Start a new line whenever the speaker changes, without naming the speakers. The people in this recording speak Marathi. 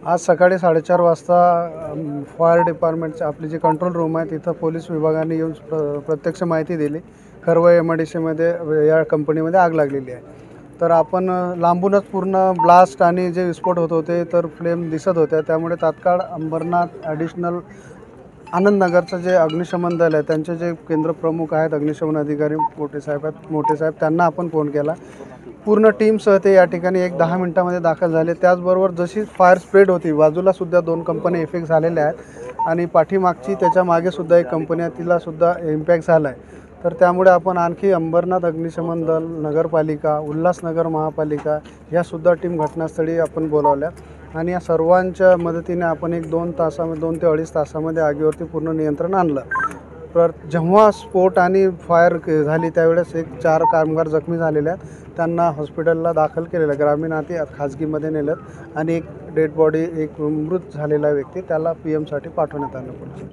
आज सकाळी 4:30 वाजता फायर डिपार्टमेंटची आपली जी कंट्रोल रूम आहे तिथं पोलीस विभागाने येऊन प्रत्यक्ष माहिती दिली. खरवळ MIDCमध्ये या कंपनीमध्ये आग लागलेली आहे. तर आपण लांबूनच पूर्ण ब्लास्ट आणि जे विस्फोट होत होते तर फ्लेम दिसत होत्या. त्यामुळे तात्काळ अंबरनाथ ॲडिशनल आनंदनगरचं जे अग्निशमन दल आहे त्यांचे जे केंद्र प्रमुख आहेत अग्निशमन अधिकारी मोठे साहेब त्यांना आपण फोन केला. पूर्ण टीमसह ते या ठिकाणी 10 मिनिटामध्ये दाखल झाले. त्याचबरोबर जशी फायर स्प्रेड होती बाजूलासुद्धा 2 कंपन्या इफेक्ट झालेल्या आहेत आणि पाठीमागची त्याच्या मागेसुद्धा एक कंपनी आहे तिलासुद्धा इम्पॅक्ट झाला आहे. तर त्यामुळे आपण आणखी अंबरनाथ अग्निशमन दल, नगरपालिका, उल्हासनगर महापालिका ह्यासुद्धा टीम घटनास्थळी आपण बोलावल्या आणि या सर्वांच्या मदतीने आपण 2 ते अडीच तासामध्ये आगीवरती पूर्ण नियंत्रण आणलं. तर जेव्हा स्फोट आणि फायर झाली त्यावेळेस 4 कामगार जखमी झालेले आहेत. त्यांना हॉस्पिटलला दाखल केलेलं, ग्रामीण खाजगीमध्ये नेलं आणि एक डेड बॉडी, एक मृत झालेला व्यक्ती त्याला PM साठी पाठवण्यात आलं.